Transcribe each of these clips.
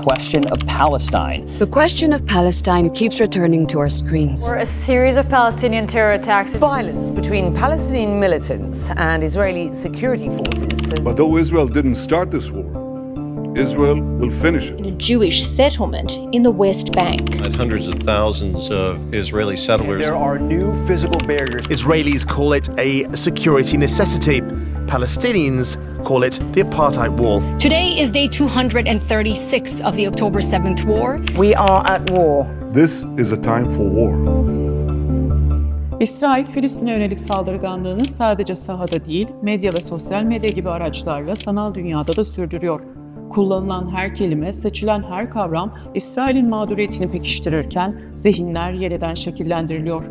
question of Palestine. The question of Palestine keeps returning to our screens. A series of Palestinian terror attacks. Violence between Palestinian militants and Israeli security forces. But though Israel didn't start this war, Israel will finish it. In a Jewish settlement in the West Bank. Hundreds of thousands of Israeli settlers. There are new physical barriers. Israelis call it a security necessity. Palestinians call it the apartheid wall. Today is day 236 of the October 7th war. We are at war. This is a time for war. İsrail, Filistin'e yönelik saldırganlığını sadece sahada değil, medya ve sosyal medya gibi araçlarla sanal dünyada da sürdürüyor. Kullanılan her kelime, seçilen her kavram İsrail'in mağduriyetini pekiştirirken zihinler yeniden şekillendiriliyor.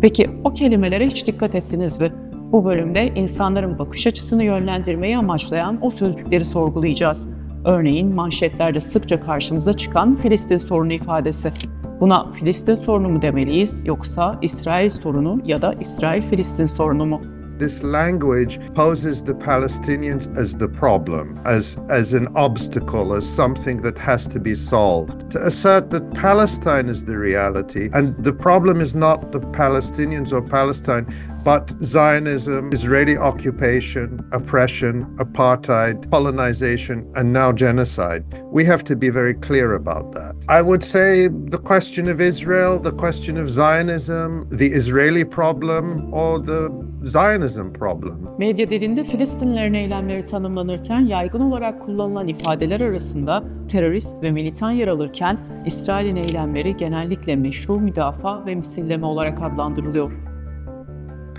Peki o kelimelere hiç dikkat ettiniz mi? Bu bölümde insanların bakış açısını yönlendirmeyi amaçlayan o sözcükleri sorgulayacağız. Örneğin manşetlerde sıkça karşımıza çıkan Filistin sorunu ifadesi. Buna Filistin sorunu mu demeliyiz yoksa İsrail sorunu ya da İsrail-Filistin sorunu mu? This language poses the Palestinians as the problem, as an obstacle, as something that has to be solved. To assert that Palestine is the reality, and the problem is not the Palestinians or Palestine, but Zionism, Israeli occupation, oppression, apartheid, colonization, and now genocide. We have to be very clear about that. I would say the question of Israel, the question of Zionism, the Israeli problem, or the Zionism problem. Medya dilinde Filistinlilerin eylemleri tanımlanırken yaygın olarak kullanılan ifadeler arasında terörist ve militan yer alırken İsrail'in eylemleri genellikle meşru müdafaa ve misilleme olarak adlandırılıyor.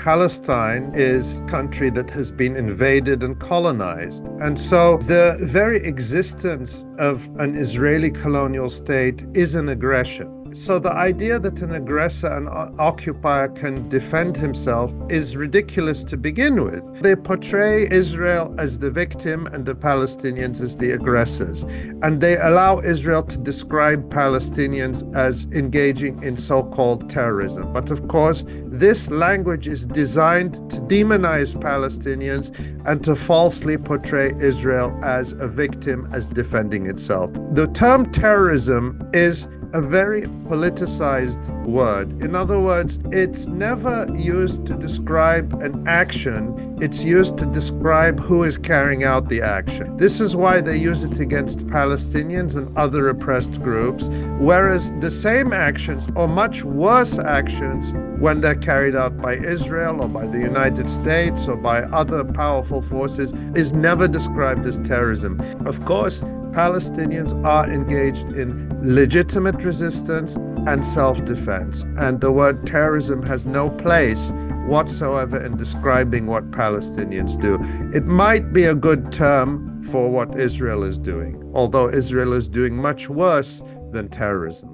Palestine is a country that has been invaded and colonized. And so the very existence of an Israeli colonial state is an aggression. So the idea that an aggressor and occupier can defend himself is ridiculous to begin with. They portray Israel as the victim and the Palestinians as the aggressors. And they allow Israel to describe Palestinians as engaging in so-called terrorism. But of course, this language is designed to demonize Palestinians and to falsely portray Israel as a victim, as defending itself. The term terrorism is a very politicized word. In other words, it's never used to describe an action, it's used to describe who is carrying out the action. This is why they use it against Palestinians and other oppressed groups, whereas the same actions, or much worse actions, when they're carried out by Israel or by the United States or by other powerful forces, is never described as terrorism. Of course, Palestinians are engaged in legitimate resistance and self-defense, and the word terrorism has no place whatsoever in describing what Palestinians do. It might be a good term for what Israel is doing, although Israel is doing much worse than terrorism.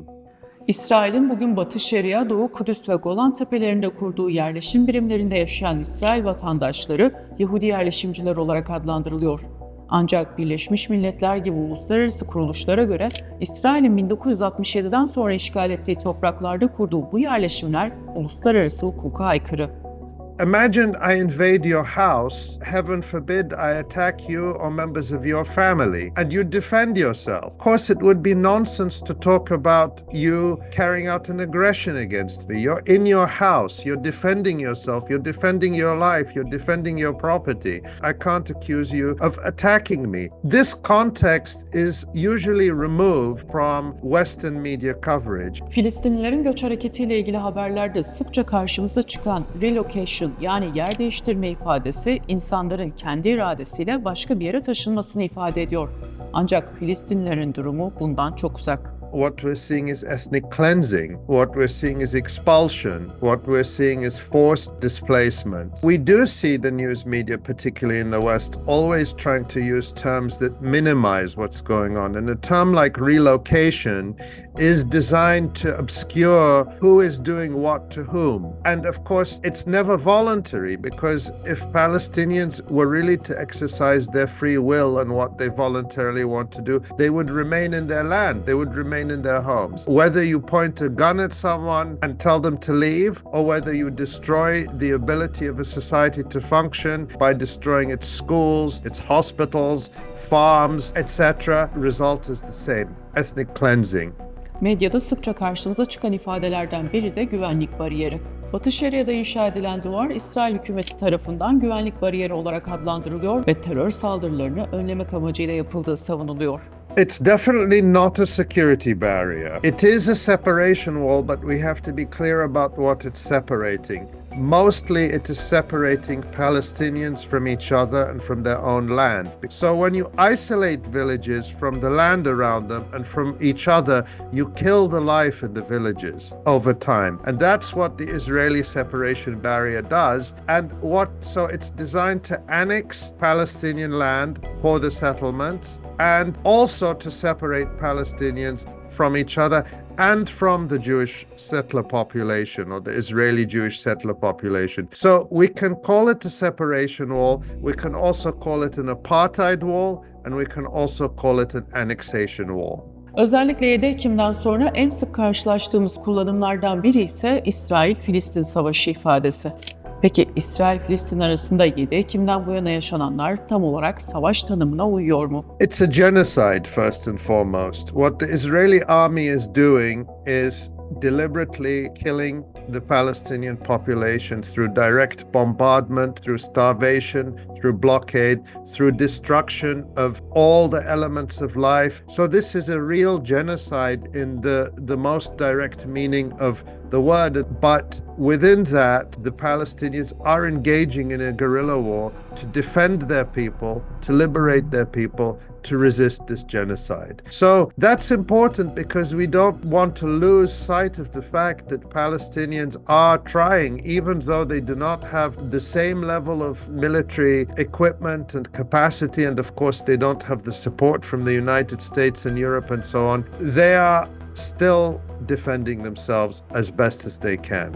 İsrail'in bugün Batı Şeria, Doğu Kudüs ve Golan Tepelerinde kurduğu yerleşim birimlerinde yaşayan İsrail vatandaşları Yahudi yerleşimciler olarak adlandırılıyor. Ancak Birleşmiş Milletler gibi uluslararası kuruluşlara göre İsrail'in 1967'den sonra işgal ettiği topraklarda kurduğu bu yerleşimler uluslararası hukuka aykırı. Imagine I invade your house, heaven forbid I attack you or members of your family, and you defend yourself. Of course, it would be nonsense to talk about you carrying out an aggression against me. You're in your house, you're defending yourself, you're defending your life, you're defending your property. I can't accuse you of attacking me. This context is usually removed from Western media coverage. Filistinlilerin göç hareketiyle ilgili haberlerde sıkça karşımıza çıkan relocation, yani yer değiştirme ifadesi insanların kendi iradesiyle başka bir yere taşınmasını ifade ediyor. Ancak Filistinlilerin durumu bundan çok uzak. What we're seeing is ethnic cleansing. What we're seeing is expulsion. What we're seeing is forced displacement. We do see the news media, particularly in the West, always trying to use terms that minimize what's going on. And a term like relocation is designed to obscure who is doing what to whom. And of course, it's never voluntary, because if Palestinians were really to exercise their free will and what they voluntarily want to do, they would remain in their land. They would remain in their homes. Whether you point a gun at someone and tell them to leave, or whether you destroy the ability of a society to function by destroying its schools, its hospitals, farms, etc., result is the same. ethnic cleansing. Medyada sıkça karşımıza çıkan ifadelerden biri de güvenlik bariyeri. Batı Şeria'da inşa edilen duvar, İsrail hükümeti tarafından güvenlik bariyeri olarak adlandırılıyor ve terör saldırılarını önlemek amacıyla yapıldığı savunuluyor. It's definitely not a security barrier. It is a separation wall, but we have to be clear about what it's separating. Mostly it is separating Palestinians from each other and from their own land. So when you isolate villages from the land around them and from each other, you kill the life in the villages over time. And that's what the Israeli separation barrier does. So it's designed to annex Palestinian land for the settlements and also to separate Palestinians from each other and from the Jewish settler population or the Israeli Jewish settler population. So we can call it a separation wall, we can also call it an apartheid wall, and we can also call it an annexation wall. Özellikle 7 Ekim'den sonra en sık karşılaştığımız kullanımlardan biri ise İsrail-Filistin savaşı ifadesi. Peki İsrail-Filistin arasında 7 Ekim'den bu yana yaşananlar tam olarak savaş tanımına uyuyor mu? It's a genocide first and foremost. What the Israeli army is doing is deliberately killing the Palestinian population through direct bombardment, through starvation, through blockade, through destruction of all the elements of life. So this is a real genocide in the most direct meaning of the word. But within that, the Palestinians are engaging in a guerrilla war to defend their people, to liberate their people, to resist this genocide. So that's important because we don't want to lose sight of the fact that Palestinians are trying, even though they do not have the same level of military equipment and capacity, and of course they don't have the support from the United States and Europe and so on. They are still defending themselves as best as they can.